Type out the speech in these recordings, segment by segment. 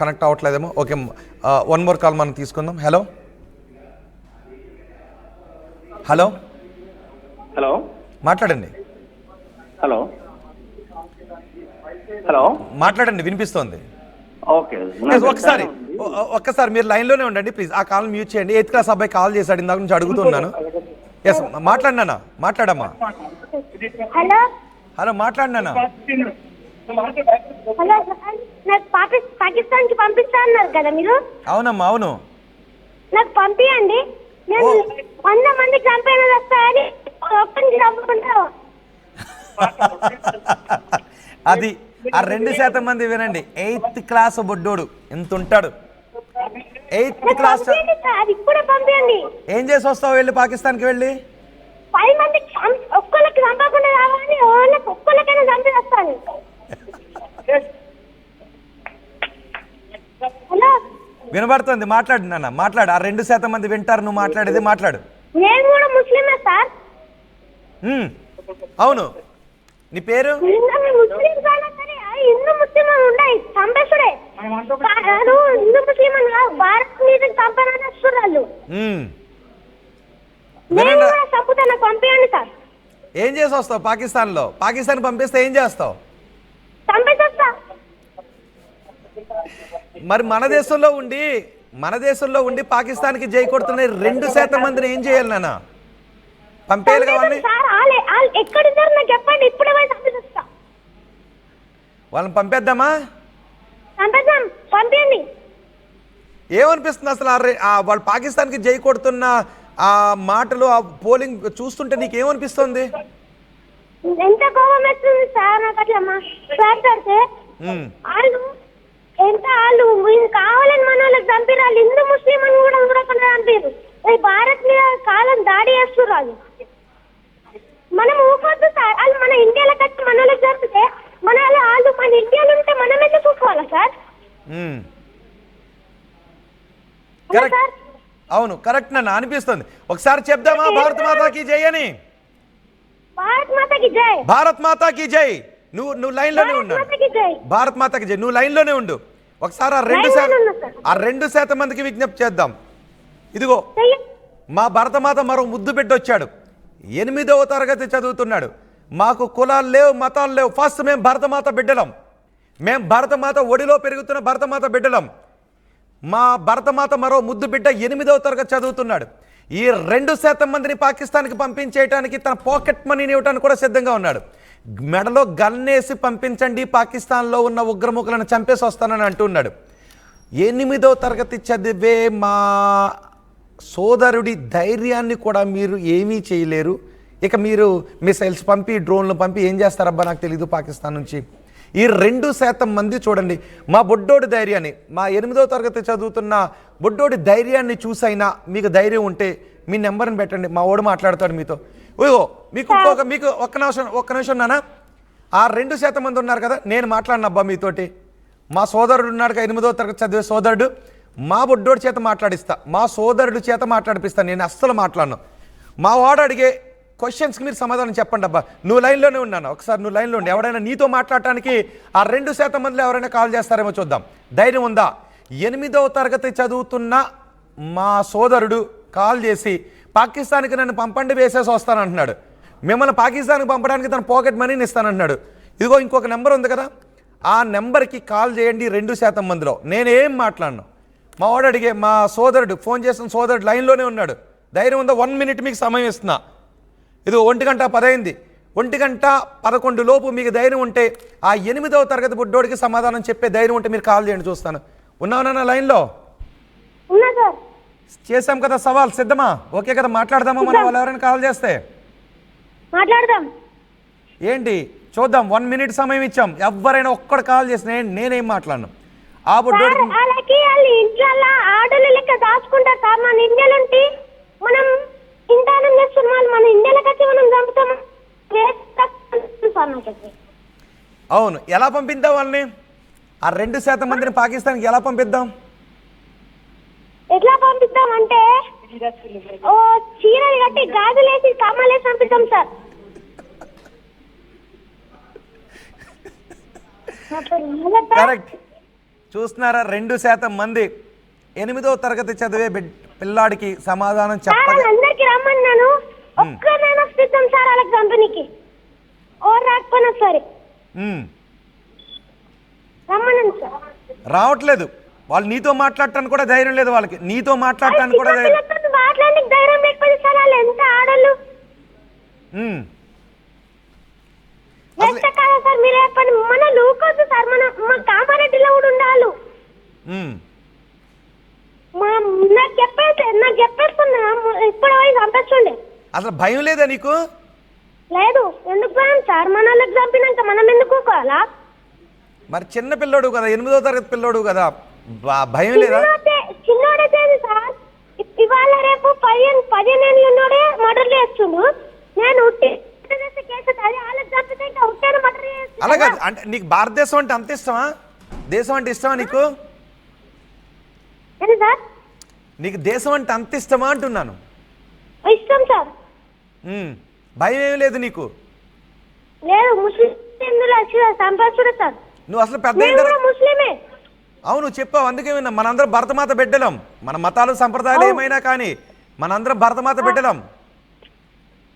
Connect అవ్వట్లేదేమో. Okay, one more call మనం తీసుకుందాం. హలో హలో హలో మాట్లాడండి. హలో హలో మాట్లాడండి, వినిపిస్తోంది. ఓకే ఒక్కసారి మీరు లైన్లోనే ఉండండి ప్లీజ్. ఆ కాల్ మ్యూట్ చేయండి. 8th క్లాస్ అబ్బాయి కాల్ చేశాడు, ఇందాక నుంచి అడుగుతున్నాను. ఎస్, మాట్లాడినానా? మాట్లాడమ్మా. Hello hello, మాట్లాడినానా? హలో, నాకు పాకిస్తాన్ కి పంపిస్తా అన్నారు కదా మీరు. అవునమ్మా, అవును. నాకు పంపియండి. నేను 100 మందికి చంపైన వస్తాయని ఒక్కరికి చంపుకుంటా. అది ఆ 2% మంది వినండి. 8th క్లాస్ బొడ్డోడు ఎంత ఉంటాడు? 8th class. అది కూడా పంపియండి. ఏం చేసి వస్తావు వెళ్ళి పాకిస్తాన్కి వెళ్ళి? 10 మందికి ఒక్కరికి చంపకుండా రావాలని ఒక్కరికైనా చంపి వస్తాను. హలో, వినబడుతుంది, మాట్లాడు నాన్న, మాట్లాడు. ఆ 2% మంది వింటారు నువ్వు మాట్లాడేది. మాట్లాడు. నేను కూడా ముస్లిమే సార్. అవును, నీ పేరు? ముస్లిం హిందూ ముస్లిం ఉన్నాయి, చంపేసుడే. హిందూ ముస్లిం భారత్ మీద చంపనని వస్తున్నారు. నేను కూడా చంపుతాను, పంపించండి సార్. ఏం చేసి వస్తావు పాకిస్తాన్లో? పాకిస్తాన్ పంపిస్తే ఏం చేస్తావు? చంపేసొస్తా. మరి మన దేశంలో ఉండి పాకిస్తాన్కి జై కొడుతున్న 2% మందిని ఏం చేయాలి నాన్న? పంపేయాలి కావాలి. ఎక్కడున్నారు నాకు చెప్పండి, ఇప్పుడే పోయి చంపేసొస్తా. వాళ్ళని పంపేద్దామా? చంపేద్దాం, పంపించండి. ఏమనిపిస్తుంది అసలు వాళ్ళు పాకిస్తాన్కి జై కొడుతున్న ఆ మాటలు, ఆ పోలింగ్ చూస్తుంటే నీకేమనిపిస్తుంది? ఎంత కోపం వస్తుంది సార్ నాకు అట్లా మాట్లాడితే. వాళ్ళు కావాలని మన వాళ్ళకి చంపిరాళ్ళు. హిందూ ముస్లిం అని కూడా చంపారు. భారత్ మీద కాలం దాడి చేస్తున్నారు. మనం ఊపొద్దు సార్. వాళ్ళు మన ఇండియాలోకి వచ్చి మన వాళ్ళకి జరిపితే వాళ్ళు మన ఇండియాలో ఉంటే మనం ఎందుకు చూసుకోవాలా సార్? అవును, కరెక్ట్ నన్ను అనిపిస్తుంది. ఒకసారి చెప్దామా భారత్ మాతాకి జై అని? భారత్ మాతాకి జై. భారత్ మాతాకి జై. నువ్వు లైన్లోనే ఉండు. భారత్ మాతాకి జై, నువ్వు లైన్లోనే ఉండు. ఒకసారి ఆ 2% మందికి విజ్ఞప్తి చేద్దాం. ఇదిగో మా భరతమాత మరో ముద్దు బిడ్డ వచ్చాడు. 8వ తరగతి చదువుతున్నాడు. మాకు కులాలు లేవు, మతాలు లేవు. ఫస్ట్ మేము భరతమాత బిడ్డలం. మేము భరతమాత ఒడిలో పెరుగుతున్న భరతమాత బిడ్డలం. మా భరతమాత మరో ముద్దు బిడ్డ 8వ తరగతి చదువుతున్నాడు. ఈ 2% మందిని పాకిస్తాన్కి పంపించేయడానికి తన పాకెట్ మనీని ఇవ్వడానికి కూడా సిద్ధంగా ఉన్నాడు. మెడలో గన్నేసి పంపించండి, పాకిస్తాన్లో ఉన్న ఉగ్రముఖులను చంపేసి వస్తానని అంటున్నాడు. 8వ తరగతి చదివే మా సోదరుడి ధైర్యాన్ని కూడా మీరు ఏమీ చేయలేరు. ఇక మీరు మిసైల్స్ పంపి, డ్రోన్లు పంపి ఏం చేస్తారబ్బా నాకు తెలీదు పాకిస్తాన్ నుంచి. ఈ 2% మంది చూడండి మా బొడ్డోడి ధైర్యాన్ని, మా 8వ తరగతి చదువుతున్న బొడ్డోడి ధైర్యాన్ని చూసైనా మీకు ధైర్యం ఉంటే మీ నెంబర్ని పెట్టండి, మా వాడు మాట్లాడతాడు మీతో. మీకు ఒక్క నిమిషం నాన్న. ఆ 2% మంది ఉన్నారు కదా, నేను మాట్లాడినబ్బా మీతోటి. మా సోదరుడు ఉన్నాడు, 8వ తరగతి చదివే సోదరుడు. మా బొడ్డోడి చేత మాట్లాడిస్తా, మా సోదరుడి చేత మాట్లాడిపిస్తాను. నేను అస్సలు మాట్లాడను. మా వాడు అడిగే క్వశ్చన్స్కి మీరు సమాధానం చెప్పండి అబ్బా. నువ్వు లైన్లోనే ఉన్నాను, ఒకసారి నువ్వు లైన్లో ఉండి. ఎవరైనా నీతో మాట్లాడటానికి ఆ 2% మందిలో ఎవరైనా కాల్ చేస్తారేమో చూద్దాం. ధైర్యం ఉందా? 8వ తరగతి చదువుతున్న మా సోదరుడు కాల్ చేసి పాకిస్తాన్కి నన్ను పంపండి, వేసేసి వస్తానంటున్నాడు. మిమ్మల్ని పాకిస్తాన్కి పంపడానికి తన పాకెట్ మనీని ఇస్తానంటున్నాడు. ఇదిగో ఇంకొక నెంబర్ ఉంది కదా, ఆ నెంబర్కి కాల్ చేయండి. 2% మందిలో నేనేం మాట్లాడను. మా వాడు అడిగే మా సోదరుడు ఫోన్ చేసిన సోదరుడు లైన్లోనే ఉన్నాడు. ధైర్యం ఉందా? 1 మినిట్ మీకు సమయం ఇస్తున్నా. ఇది 1:10 1:11 లోపు మీకు ధైర్యం ఉంటే ఆ 8వ తరగతి బుడ్డోడికి సమాధానం చెప్పే ధైర్యం ఉంటే మీరు కాల్ చేయండి, చూస్తాను. ఉన్నావునా లైన్లో? చేసాం కదా సవాల్, సిద్ధమా? ఓకే కదా, మాట్లాడదామా మనం? వాళ్ళు ఎవరైనా కాల్ చేస్తే మాట్లాడదాం. ఏంటి చూద్దాం. 1 మినిట్ సమయం ఇచ్చాం. ఎవరైనా ఒక్కడు కాల్ చేసిన నేనేం మాట్లాడను. ఆ బుడ్డోడికి ఆడలు లెక్క దాచుకుంటారు సార్. మన ఇండియాలో మనం ఇంటానం చేస్తున్నాం, మన ఇండియాలోకి వచ్చి మనం చంపుతాం. అవును, ఎలా పంపిద్దాం వాళ్ళని? ఆ 2% మందిని పాకిస్తాన్కి ఎలా పంపిద్దాం? ఎట్లా పంపిద్దాం అంటే చీరలు కట్టి గాజులేసి కమ్మలేసి పంపిద్దాం సార్. కరెక్ట్. చూస్తున్నారా 2% మంది 8వ తరగతి చదివే పిల్లాడికి సమాధానం చెప్పగా అందరికి రమ్మన్నాను, ఒక్కరైనా సిద్ధం సార్ వాళ్ళకి కంపెనీకి ఓర్ రాకపోయినా సరే రమ్మన్నాను సార్. రావట్లేదు వాళ్ళు. నీతో మాట్లాడటానికి కూడా ధైర్యం లేదు వాళ్ళకి. నీతో మాట్లాడటానికి కూడా మాట్లాడడానికి ధైర్యం లేకపోతే సార్ వాళ్ళు ఎంత ఆడలు ఎంత కాదా సార్ మీరు చెప్పండి. మన లూకొద్దు సార్, మా కామారెడ్డిలో కూడా ఉండాలి. నాకు చెప్పేస్తున్నా ఇప్పుడు పోయి చంపేస్తుండే. అసలు భయం లేదా నీకు? లేదు. ఎందుకు భయం సార్? మన వాళ్ళకి చంపినాక మనం ఎందుకు ఊకోవాలా? మరి చిన్న పిల్లోడు కదా, 8వ తరగతి పిల్లోడు కదా, భయం లేదా? చిన్నోడే సార్. ఇవాళ రేపు 15 ఏళ్ళు ఉన్నోడే మర్డర్ చేస్తుండు. నేను అలాగా అంటే నీకు భారతదేశం అంటే అంత ఇష్టమా? దేశం అంటే ఇష్టమా నీకు? నీకు దేశం అంటే అంత ఇష్టమా అంటున్నాను. ఇష్టం సార్. భయం ఏమి లేదు నీకు? లేదు. సార్ నువ్వు అసలు పెద్ద ముస్లిమే. అవును చెప్పావు, అందుకే విన్నా. మనందరం భరతమాత బిడ్డలం. మన మతాలు సంప్రదాయాలు ఏమైనా కానీ మనందరం భరతమాత బిడ్డలం.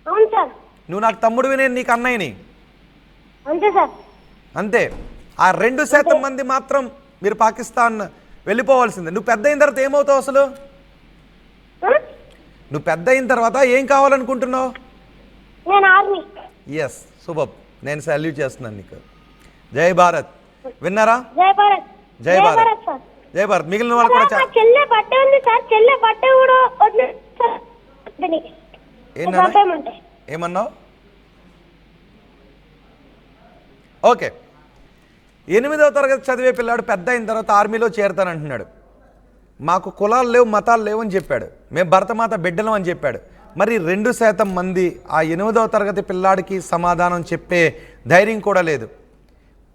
అవును సార్. నువ్వు నాకు తమ్ముడివి, నేను నీకు అన్నయ్యని. అంతే సార్. అంతే. ఆ 2% మంది మాత్రం మీరు పాకిస్తాన్ వెళ్ళిపోవాల్సిందే. నువ్వు పెద్ద అయిన తర్వాత ఏమవుతావు అసలు? నువ్వు పెద్ద అయిన తర్వాత ఏం కావాలనుకుంటున్నావు? ఎస్, శుభం. నేను సాల్యూట్ చేస్తున్నాను నీకు. జై భారత్. విన్నారా? జై భారత్. జై భారత్. జై భారత్. మిగిలిన వాళ్ళు కూడా చెల్లె బట్ట ఉంది సార్. చెల్లె బట్ట కూడా ఏమన్నావు? ఓకే. 8వ తరగతి చదివే పిల్లాడు పెద్ద అయిన తర్వాత ఆర్మీలో చేరతానంటున్నాడు. మాకు కులాలు లేవు, మతాలు లేవు అని చెప్పాడు. మేము భరతమాత బిడ్డలం అని చెప్పాడు. మరి 2% మంది ఆ 8వ తరగతి పిల్లాడికి సమాధానం చెప్పే ధైర్యం కూడా లేదు.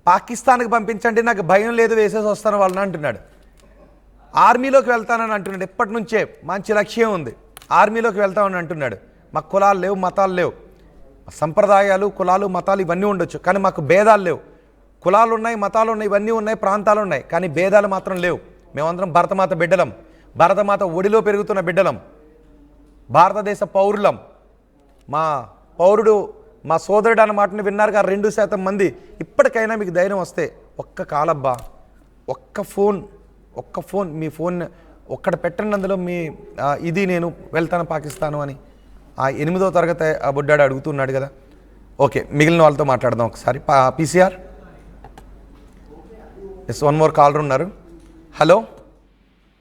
పాకిస్తాన్కి పంపించండి, నాకు భయం లేదు, వేసేసి వస్తాను వాళ్ళని అంటున్నాడు. ఆర్మీలోకి వెళ్తానని అంటున్నాడు. ఎప్పటి నుంచే మంచి లక్ష్యం ఉంది, ఆర్మీలోకి వెళ్తామని అంటున్నాడు. మాకు కులాలు లేవు, మతాలు లేవు. సంప్రదాయాలు, కులాలు, మతాలు ఇవన్నీ ఉండొచ్చు, కానీ మాకు భేదాలు లేవు. కులాలు ఉన్నాయి, మతాలు ఉన్నాయి, ఇవన్నీ ఉన్నాయి, ప్రాంతాలు ఉన్నాయి, కానీ భేదాలు మాత్రం లేవు. మేమందరం భరతమాత బిడ్డలం, భరతమాత ఒడిలో పెరుగుతున్న బిడ్డలం, భారతదేశ పౌరులం. మా పౌరుడు, మా సోదరుడు అన్న మాటను విన్నారుగా 2% మంది. ఇప్పటికైనా మీకు ధైర్యం వస్తే ఒక్క కాలబ్బా, ఒక్క ఫోన్ మీ ఫోన్ ఒక్కటి పెట్టండి, అందులో మీ ఇది నేను వెళ్తాను పాకిస్తాను అని. ఆ 8వ తరగతి ఆ బుడ్డాడు అడుగుతున్నాడు కదా. ఓకే, మిగిలిన వాళ్ళతో మాట్లాడదాం ఒకసారి. PCR. Yes, one more caller ఉన్నారు. హలో.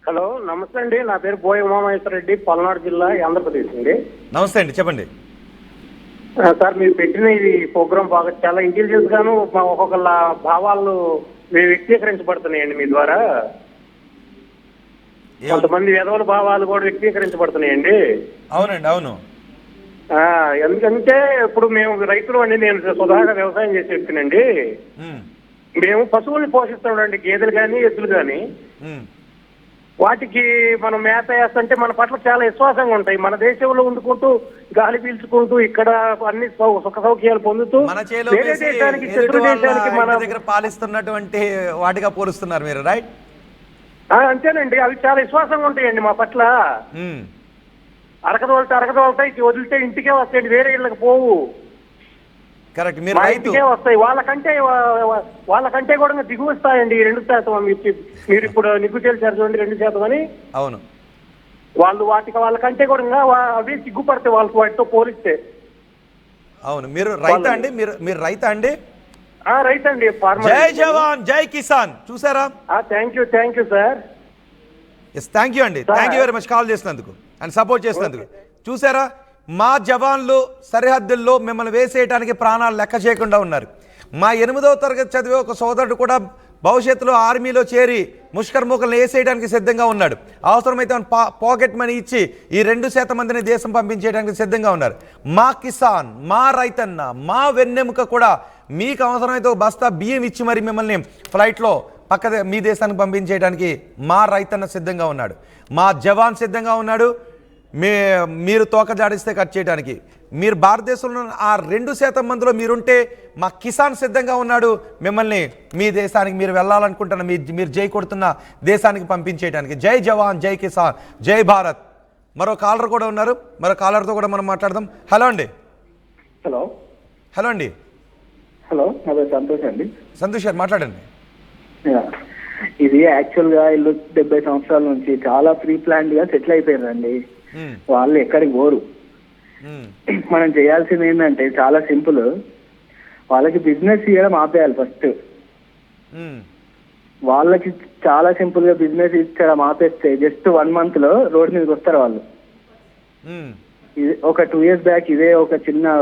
హలో, నమస్తే అండి. నా పేరు బోయ ఉమామహేశ్వర రెడ్డి, పల్నాడు జిల్లా, ఆంధ్రప్రదేశ్ అండి. నమస్తే అండి, చెప్పండి. సార్, మీరు పెట్టిన ఈ ప్రోగ్రామ్ బాగా చాలా ఇంటెలిజెన్స్ గాను ఒక్కొక్కళ్ళ భావాలు వ్యక్తీకరించబడుతున్నాయండి మీ ద్వారా. కొంతమంది విధవల భావాలు కూడా వ్యక్తీకరించబడుతున్నాయండి. అవునండి, అవును. ఎందుకంటే ఇప్పుడు మేము రైతులు అండి, నేను స్వతహాగా వ్యవసాయం చేసి చెప్తానండి. మేము పశువుల్ని పోషిస్తామండి, గేదెలు కానీ ఎద్దులు కానీ. వాటికి మనం మేత వేస్తుంటే మన పట్ల చాలా విశ్వాసంగా ఉంటాయి. మన దేశంలో వండుకుంటూ గాలి పీల్చుకుంటూ ఇక్కడ అన్ని సుఖ సౌఖ్యాలు పొందుతూ వేరే దేశానికి, శత్రు దేశానికి మన దగ్గర పాలిస్తున్నటువంటి వాటిగా పోలుస్తున్నారు మీరు, రైట్? అంతేనండి. అవి చాలా విశ్వాసంగా ఉంటాయండి మా పట్ల. అరకదోలుతాయి, వదిలితే ఇంటికే వస్తాయండి, వేరే ఇళ్ళకి పోవు. కరెక్ట్. మీరు ఇంటికే వస్తాయి. వాళ్ళకంటే కూడా దిగువ వస్తాయండి 2%. మీరు ఇప్పుడు నిగ్గు చేశారు చూడండి 2% అని. అవును. వాళ్ళకంటే కూడా అవి సిగ్గుపడతాయి వాటితో పోలిస్తే. అవును. మీరు రైతా అండి? మీరు రైతా అండి? రైతండి. జై జవాన్ జై కిసాన్. చూసారా? Thank you sir. Yes, thank you అండి. Thank you very much call చేసినందుకు అండ్ సపోర్ట్ చేసినందుకు. చూసారా, మా జవాన్లు సరిహద్దుల్లో మిమ్మల్ని వేసేయడానికి ప్రాణాలు లెక్క చేయకుండా ఉన్నారు. మా 8వ తరగతి చదివే ఒక సోదరుడు కూడా భవిష్యత్తులో ఆర్మీలో చేరి ముష్కర్ముఖులను వేసేయడానికి సిద్ధంగా ఉన్నాడు. అవసరమైతే పాకెట్ మనీ ఇచ్చి ఈ 2% మందిని దేశం పంపించేయడానికి సిద్ధంగా ఉన్నారు. మా కిసాన్, మా రైతన్న, మా వెన్నెముక కూడా మీకు అవసరమైతే ఒక బస్తా బియ్యం ఇచ్చి మరి మిమ్మల్ని ఫ్లైట్లో మీ దేశానికి పంపించేయడానికి మా రైతన్న సిద్ధంగా ఉన్నాడు. మా జవాన్ సిద్ధంగా ఉన్నాడు. మీరు తోక జాడిస్తే కట్ చేయడానికి. మీరు భారతదేశంలో ఆ 2% మందిలో మీరుంటే మా కిసాన్ సిద్ధంగా ఉన్నాడు మిమ్మల్ని మీ దేశానికి మీరు వెళ్ళాలనుకుంటున్న మీరు జై కొడుతున్న దేశానికి పంపించేయడానికి. జై జవాన్, జై కిసాన్, జై భారత్. మరో కాలర్ కూడా ఉన్నారు, మరో కాలర్తో కూడా మనం మాట్లాడదాం. హలో అండి. హలో హలో అండి. హలో, నా పేరు సంతోష్ అండి. సంతోష్ గారు మాట్లాడండి. ఇది యాక్చువల్ గా ఇల్లు 70 సంవత్సరాల నుంచి చాలా ప్రీ ప్లాన్డ్ గా సెటిల్ అయిపోయారండి. వాళ్ళు ఎక్కడికి పోరు. మనం చేయాల్సింది ఏంటంటే చాలా సింపుల్, వాళ్ళకి బిజినెస్ చేయడం ఆపేయాలి ఫస్ట్. వాళ్ళకి చాలా సింపుల్ గా బిజినెస్ ఇచ్చడం ఆపేస్తే జస్ట్ 1 month లో రోడ్ మీదకి వస్తారు వాళ్ళు. ఇది ఒక 2 years బ్యాక్ ఇదే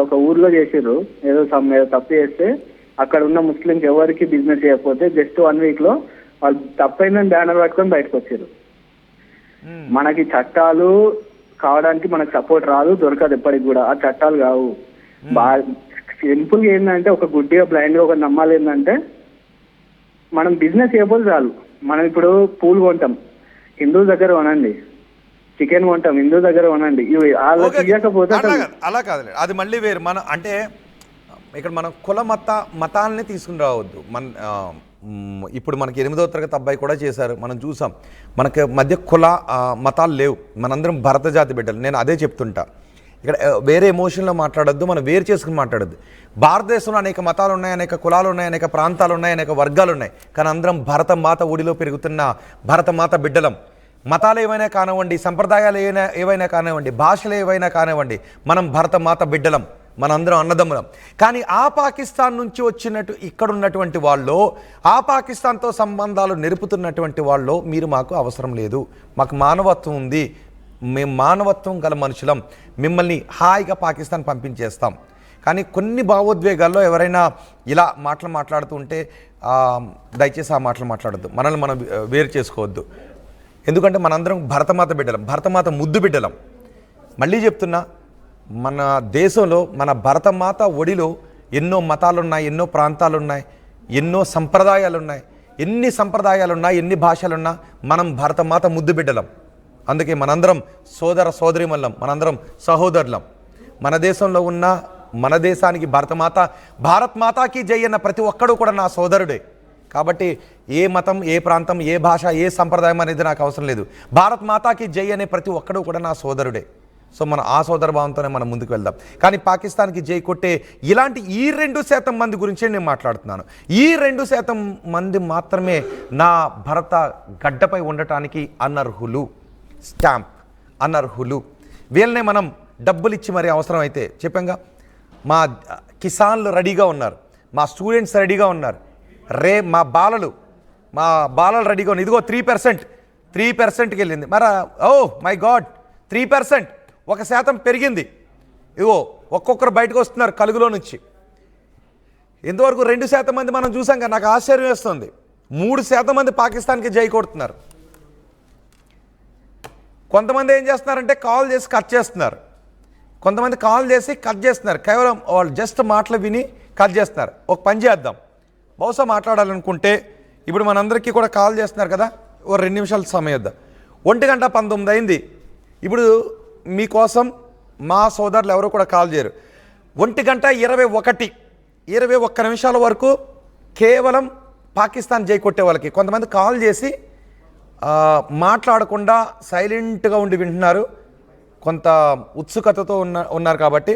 ఒక ఊర్లో చేసారు. ఏదో తప్పు చేస్తే అక్కడ ఉన్న ముస్లింస్ ఎవరికి బిజినెస్ చేయకపోతే జస్ట్ 1 week లో వాళ్ళు తప్పైందని బ్యానర్ పట్టుకొని బయటకు వచ్చారు. మనకి చట్టాలు కావడానికి మనకు సపోర్ట్ రాదు, దొరకదు ఎప్పటికి కూడా. ఆ చట్టాలు కావు. బాగా సింపుల్ గా ఏంటంటే ఒక గుడ్డిగా బ్లైండ్ గా ఒక నమ్మాలి ఏంటంటే మనం బిజినెస్ చేయకపోతే చాలు. మనం ఇప్పుడు పూలు కొంటాం, హిందువుల దగ్గర కొనండి. చికెన్ కొంటాం, హిందూ దగ్గర కొనండి. ఇవి వాళ్ళకి ఇవ్వకపోతే అలా కాదు, అది మళ్ళీ వేరు. మనం అంటే ఇక్కడ మనం కుల మతాలని తీసుకుని రావద్దు. ఇప్పుడు మనకి 8వ తరగతి అబ్బాయి కూడా చేశారు, మనం చూసాం. మనకి మధ్య కుల మతాలు లేవు, మనందరం భరత జాతి బిడ్డలు. నేను అదే చెప్తుంటా. ఇక్కడ వేరే ఎమోషన్లో మాట్లాడొద్దు, మనం వేరు చేసుకుని మాట్లాడొద్దు. భారతదేశంలో అనేక మతాలు ఉన్నాయి, అనేక కులాలు ఉన్నాయి, అనేక ప్రాంతాలు ఉన్నాయి, అనేక వర్గాలు ఉన్నాయి. కానీ అందరం భరత మాత ఒడిలో పెరుగుతున్న భరత మాత బిడ్డలం. మతాలు ఏవైనా కానివ్వండి, సంప్రదాయాలు ఏవైనా కానివ్వండి, భాషలు ఏవైనా కానివ్వండి, మనం భరత మాత బిడ్డలం, మనందరం అన్నదమ్ములం. కానీ ఆ పాకిస్తాన్ నుంచి వచ్చినట్టు ఇక్కడ ఉన్నటువంటి వాళ్ళు, ఆ పాకిస్తాన్తో సంబంధాలు నిలుపుతున్నటువంటి వాళ్ళు, మీరు మాకు అవసరం లేదు, మాకు మానవత్వం ఉంది, మేము మానవత్వం గల మనుషులం, మిమ్మల్ని హాయిగా పాకిస్తాన్ పంపించేస్తాం. కానీ కొన్ని భావోద్వేగాల్లో ఎవరైనా ఇలా మాట్లాడుతూ ఉంటే దయచేసి ఆ మాటలు మాట్లాడద్దు, మనల్ని మనం వేరు చేసుకోవద్దు. ఎందుకంటే మనందరం భరతమాత బిడ్డలం, భరతమాత ముద్దు బిడ్డలం. మళ్ళీ చెప్తున్నా, మన దేశంలో మన భరతమాత ఒడిలో ఎన్నో మతాలున్నాయి, ఎన్నో ప్రాంతాలున్నాయి, ఎన్నో సంప్రదాయాలున్నాయి. ఎన్ని సంప్రదాయాలున్నా, ఎన్ని భాషలున్నా మనం భరతమాత ముద్దు బిడ్డలం. అందుకే మనందరం సోదర సోదరిమల్లం, మనందరం సహోదరులం. మన దేశంలో ఉన్న మన దేశానికి భారత్ మాతాకి జై అన్న ప్రతి ఒక్కడు కూడా నా సోదరుడే. కాబట్టి ఏ మతం, ఏ ప్రాంతం, ఏ భాష, ఏ సంప్రదాయం అనేది నాకు అవసరం లేదు. భారత్ మాతాకి జై అనే ప్రతి ఒక్కడు కూడా నా సోదరుడే. సో మన ఆ సోదర భావంతోనే మనం ముందుకు వెళ్దాం. కానీ పాకిస్తాన్కి జై కొట్టే ఇలాంటి ఈ 2% మంది గురించే నేను మాట్లాడుతున్నాను. ఈ 2% మంది మాత్రమే నా భరత గడ్డపై ఉండటానికి అనర్హులు, స్టాంప్ అనర్హులు. వీళ్ళనే మనం డబ్బులు ఇచ్చి మరి అవసరం అయితే చెప్పంగా. మా కిసాన్లు రెడీగా ఉన్నారు, మా స్టూడెంట్స్ రెడీగా ఉన్నారు, మా బాలలు రెడీగా ఉన్నారు. ఇదిగో 3%కి వెళ్ళింది. మరి ఓ మై గాడ్, 3% 1% పెరిగింది. ఇగో ఒక్కొక్కరు బయటకు వస్తున్నారు కలుగులో నుంచి. ఇంతవరకు 2% మంది మనం చూసాం కదా, నాకు ఆశ్చర్యం వేస్తుంది. 3% మంది పాకిస్తాన్కి జై కొడుతున్నారు. కొంతమంది ఏం చేస్తున్నారంటే కాల్ చేసి కట్ చేస్తున్నారు, కొంతమంది కాల్ చేసి కట్ చేస్తున్నారు. కేవలం వాళ్ళు జస్ట్ మాటలు విని కట్ చేస్తున్నారు. ఒక పని చేద్దాం, బహుశా మాట్లాడాలనుకుంటే ఇప్పుడు మనందరికీ కూడా కాల్ చేస్తున్నారు కదా, ఓ 2 నిమిషాలు సమయం ఇద్దాం. 1:19 అయింది. ఇప్పుడు మీకోసం మా సోదరులు ఎవరు కూడా కాల్ చేయరు. 1:21 నిమిషాల వరకు కేవలం పాకిస్తాన్ జై కొట్టే వాళ్ళకి. కొంతమంది కాల్ చేసి మాట్లాడకుండా సైలెంట్గా ఉండి వింటున్నారు, కొంత ఉత్సుకతతో ఉన్నారు. కాబట్టి